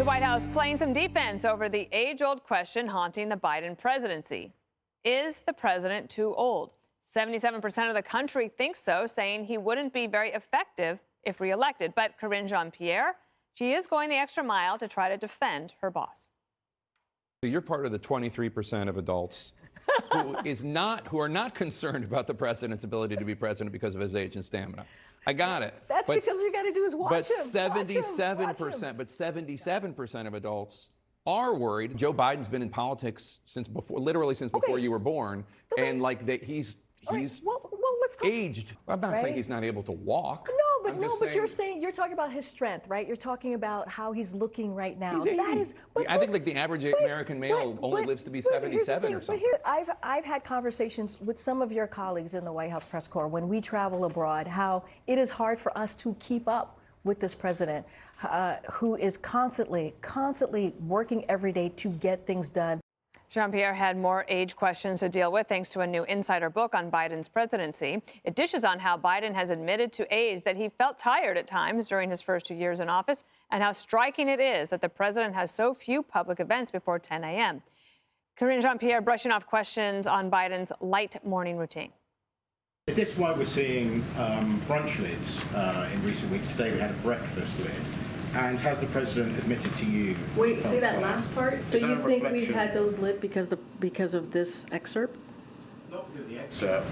The White House playing some defense over the age-old question haunting the Biden presidency. Is the president too old? 77% of the country thinks so, saying he wouldn't be very effective if reelected. But Karine Jean-Pierre, she is going the extra mile to try to defend her boss. So you're part of the 23% of adults who are not concerned about the president's ability to be president because of his age and stamina. I got it. That's because all you got to do is watch him. But 77% of adults are worried. Joe Biden's been in politics since before, literally since before you were born, and like that he's let's talk. aged. I'm not saying he's not able to walk. But you're talking about his strength, right? You're talking about how he's looking right now. I think like the average American male only lives to be 77 or something. I've had conversations with some of your colleagues in the White House press corps when we travel abroad, how it is hard for us to keep up with this president who is constantly working every day to get things done. Jean-Pierre had more age questions to deal with thanks to a new insider book on Biden's presidency. It dishes on how Biden has admitted to aides that he felt tired at times during his first 2 years in office, and how striking it is that the president has so few public events before 10 a.m. Karine Jean-Pierre brushing off questions on Biden's light morning routine. Is this why we're seeing brunch lids in recent weeks? Today we had a breakfast lid. And has the president admitted to you? Wait, say that last part. So you think we've had those lit because of this excerpt? Not because of the excerpt.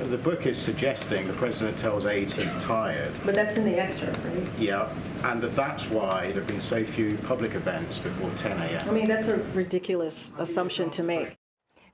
The book is suggesting the president tells aides he's tired. But that's in the excerpt, right? Yeah, and that's why there have been so few public events before 10 a.m. I mean, that's a ridiculous assumption to make.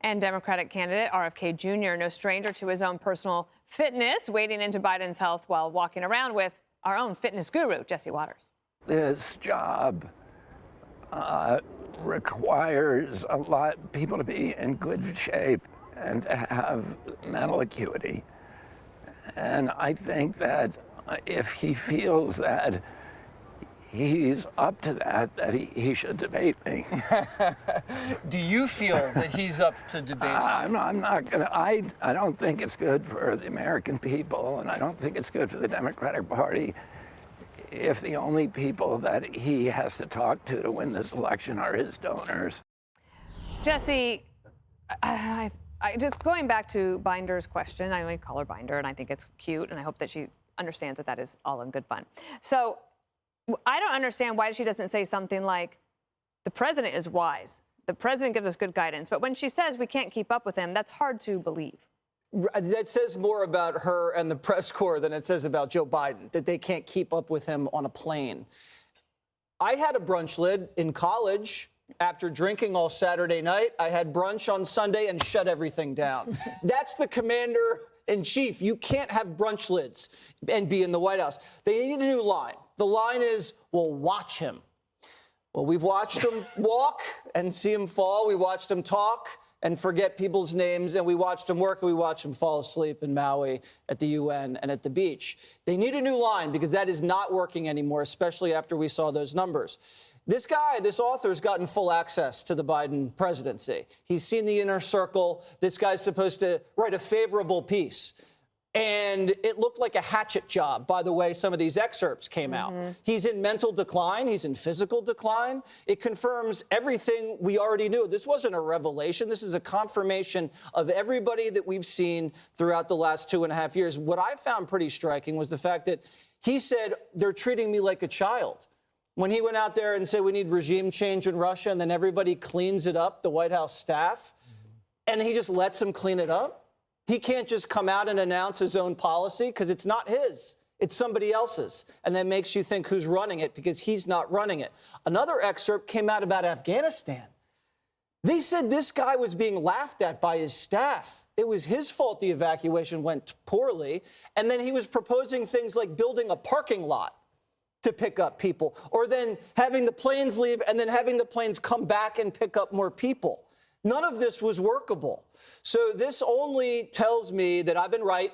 And Democratic candidate RFK Jr., no stranger to his own personal fitness, wading into Biden's health while walking around with our own fitness guru, Jesse Waters. This job requires a lot of people to be in good shape and to have mental acuity. And I think that if he feels that he's up to that he should debate me. Do you feel that he's up to debate? I'm not gonna. I don't think it's good for the American people, and I don't think it's good for the Democratic Party if the only people that he has to talk to win this election are his donors. Jesse, I just going back to Binder's question, I only call her Binder, and I think it's cute, and I hope that she understands that that is all in good fun. So I don't understand why she doesn't say something like, the president is wise. The president gives us good guidance. But when she says we can't keep up with him, that's hard to believe. That says more about her and the press corps than it says about Joe Biden, that they can't keep up with him on a plane. I had a brunch lid in college. After drinking all Saturday night, I had brunch on Sunday and shut everything down. That's the commander-in-chief. You can't have brunch lids and be in the White House. They need a new line. The line is, well, watch him. Well, we've watched him walk and see him fall. We watched him talk and forget people's names, and we watched him work, and we watched him fall asleep in Maui, at the UN, and at the beach. They need a new line because that is not working anymore, especially after we saw those numbers. This guy, this author's gotten full access to the Biden presidency. He's seen the inner circle. This guy's supposed to write a favorable piece. And it looked like a hatchet job, by the way some of these excerpts came out. He's in mental decline. He's in physical decline. It confirms everything we already knew. This wasn't a revelation. This is a confirmation of everybody that we've seen throughout the last 2.5 years. What I found pretty striking was the fact that he said, they're treating me like a child. When he went out there and said we need regime change in Russia, and then everybody cleans it up, the White House staff, and he just lets them clean it up. He can't just come out and announce his own policy because it's not his. It's somebody else's. And that makes you think who's running it because he's not running it. Another excerpt came out about Afghanistan. They said this guy was being laughed at by his staff. It was his fault the evacuation went poorly. And then he was proposing things like building a parking lot to pick up people, or then having the planes leave and then having the planes come back and pick up more people. None of this was workable. So this only tells me that I've been right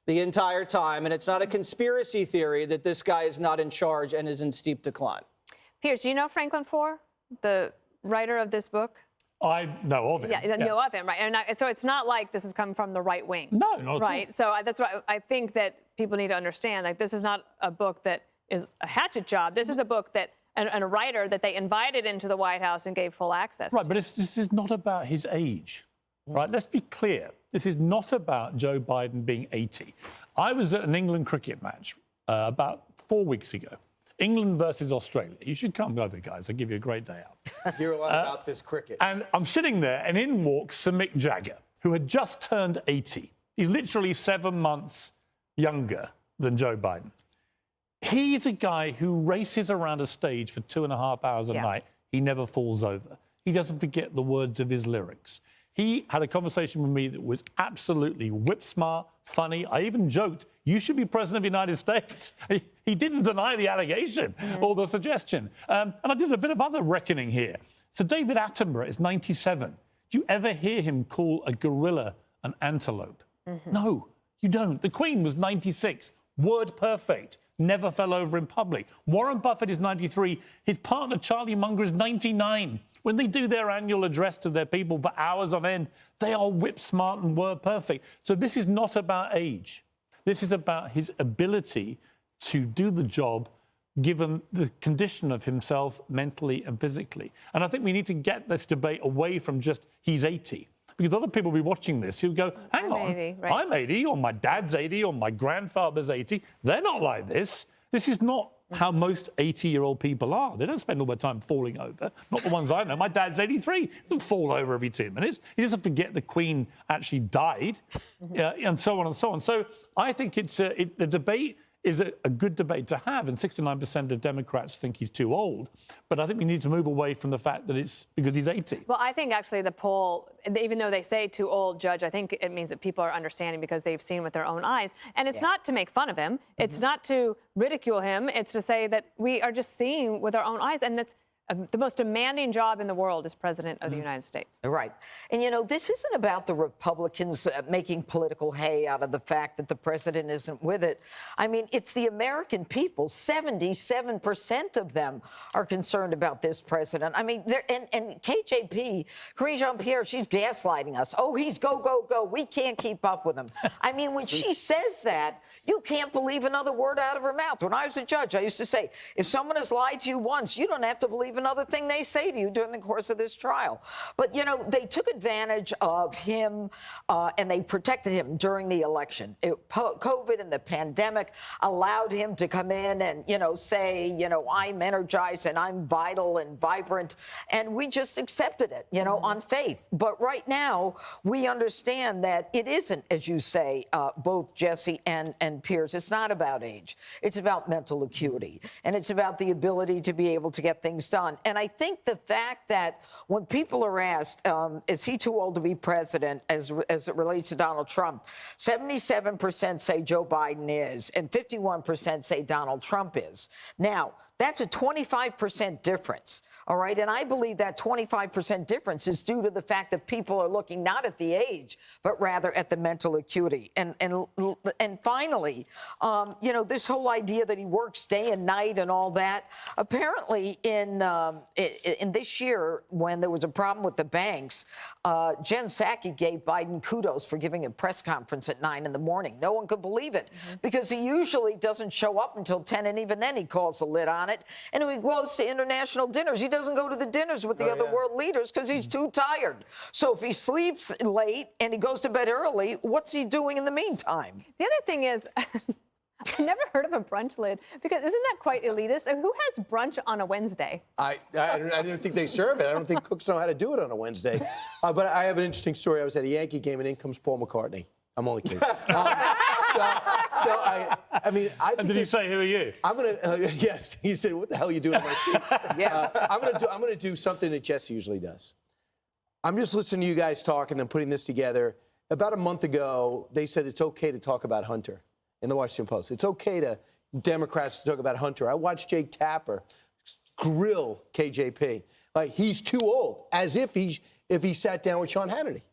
the entire time, and it's not a conspiracy theory that this guy is not in charge and is in steep decline. Piers, do you know Franklin Foer, the writer of this book? I know of him. Yeah, know of him, right? And so it's not like this has come from the right wing. No, not at all. Right? So that's why I think that people need to understand, like, this is not a book that is a hatchet job. This is a book that and a writer that they invited into the White House and gave full access to. Right, but this is not about his age, right? Let's be clear. This is not about Joe Biden being 80. I was at an England cricket match about 4 weeks ago. England versus Australia. You should come over, guys. I'll give you a great day out. Hear a lot about this cricket. And I'm sitting there, and in walks Sir Mick Jagger, who had just turned 80. He's literally 7 months younger than Joe Biden. He's a guy who races around a stage for 2.5 hours a night. He never falls over. He doesn't forget the words of his lyrics. He had a conversation with me that was absolutely whip-smart, funny. I even joked, you should be president of the United States. He didn't deny the allegation or the suggestion. And I did a bit of other reckoning here. So David Attenborough is 97. Do you ever hear him call a gorilla an antelope? No, you don't. The Queen was 96. Word perfect. Never fell over in public. Warren Buffett is 93. His partner, Charlie Munger, is 99. When they do their annual address to their people for hours on end, they are whip smart and word perfect. So this is not about age. This is about his ability to do the job given the condition of himself mentally and physically. And I think we need to get this debate away from just he's 80. Because other people will be watching this who go, hang on, 80, right. I'm 80, or my dad's 80, or my grandfather's 80. They're not like this. This is not how most 80-year-old people are. They don't spend all their time falling over. Not the ones I know. My dad's 83. He doesn't fall over every 2 minutes. He doesn't forget the Queen actually died, and so on and so on. So I think the debate is a good debate to have, and 69% of Democrats think he's too old. But I think we need to move away from the fact that it's because he's 80. Well, I think actually the poll, even though they say too old, Judge, I think it means that people are understanding because they've seen with their own eyes. And it's not to make fun of him. It's not to ridicule him. It's to say that we are just seeing with our own eyes. And that's the most demanding job in the world is president of the United States. Right. And, you know, this isn't about the Republicans making political hay out of the fact that the president isn't with it. I mean, it's the American people. 77% of them are concerned about this president. I mean, and KJP, Karine Jean-Pierre, she's gaslighting us. Oh, he's go, go, go. We can't keep up with him. I mean, when she says that, you can't believe another word out of her mouth. When I was a judge, I used to say, if someone has lied to you once, you don't have to believe another thing they say to you during the course of this trial. But, you know, they took advantage of him and they protected him during the election. COVID and the pandemic allowed him to come in and, you know, say, you know, I'm energized and I'm vital and vibrant. And we just accepted it, you know, on faith. But right now, we understand that it isn't, as you say, both Jesse and Piers. It's not about age. It's about mental acuity. And it's about the ability to be able to get things done. And I think the fact that when people are asked, is he too old to be president as it relates to Donald Trump, 77% say Joe Biden is, and 51% say Donald Trump is. Now, that's a 25% difference, all right? And I believe that 25% difference is due to the fact that people are looking not at the age, but rather at the mental acuity. And finally, you know, this whole idea that he works day and night and all that, apparently in this year, when there was a problem with the banks, Jen Psaki gave Biden kudos for giving a press conference at 9 in the morning. No one could believe it because he usually doesn't show up until 10, and even then he calls the lid on it. And when he goes to international dinners, he doesn't go to the dinners with the other world leaders because he's too tired. So if he sleeps late and he goes to bed early, what's he doing in the meantime? The other thing is, I've never heard of a brunch lid because isn't that quite elitist? Who has brunch on a Wednesday? I don't think they serve it. I don't think cooks know how to do it on a Wednesday. But I have an interesting story. I was at a Yankee game and in comes Paul McCartney. I'm only kidding. I mean, I think. And did he say, who are you? I'm gonna. Yes, he said, "What the hell are you doing in my seat?" I'm gonna do something that Jesse usually does. I'm just listening to you guys talk and then putting this together. About a month ago, they said it's okay to talk about Hunter in the Washington Post. It's okay to Democrats to talk about Hunter. I watched Jake Tapper grill KJP like he's too old, as if he sat down with Sean Hannity.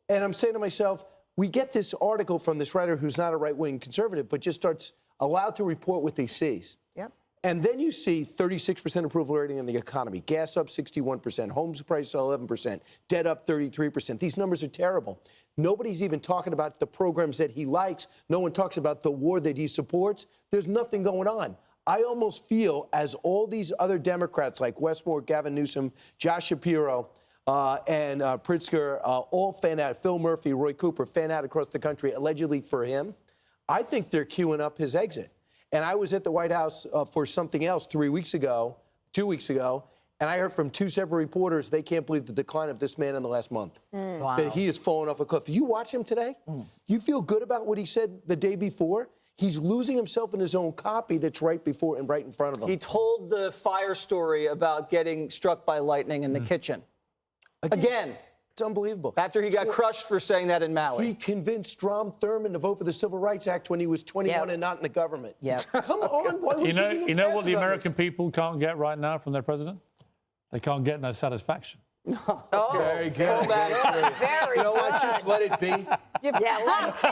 And I'm saying to myself, we get this article from this writer who's not a right-wing conservative, but just starts allowed to report what he sees. Yep. And then you see 36% approval rating in the economy, gas up 61%, homes price 11%, debt up 33%. These numbers are terrible. Nobody's even talking about the programs that he likes. No one talks about the war that he supports. There's nothing going on. I almost feel as all these other Democrats like Westmore, Gavin Newsom, Josh Shapiro, and Pritzker, all fan out, Phil Murphy, Roy Cooper, fan out across the country, allegedly for him, I think they're queuing up his exit. And I was at the White House for something else 2 weeks ago, and I heard from 2 separate reporters they can't believe the decline of this man in the last month. Wow. That he is falling off a cliff. You watch him today? You feel good about what he said the day before? He's losing himself in his own copy that's right before and right in front of him. He told the fire story about getting struck by lightning in the kitchen. Again. It's unbelievable. After he got crushed for saying that in Maui. He convinced Strom Thurmond to vote for the Civil Rights Act when he was 21 and not in the government. Yeah. Come on. Why would You know what the American people can't get right now from their president? They can't get no satisfaction. Oh, very good. very You know what? good. Just let it be. Yeah, let it be.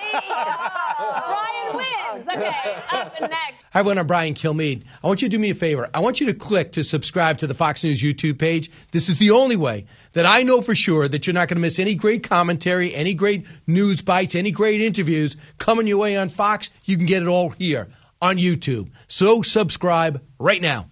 Brian wins. Okay, up next. Hi, everyone. I'm Brian Kilmeade. I want you to do me a favor. I want you to click to subscribe to the Fox News YouTube page. This is the only way that I know for sure that you're not going to miss any great commentary, any great news bites, any great interviews coming your way on Fox. You can get it all here on YouTube. So subscribe right now.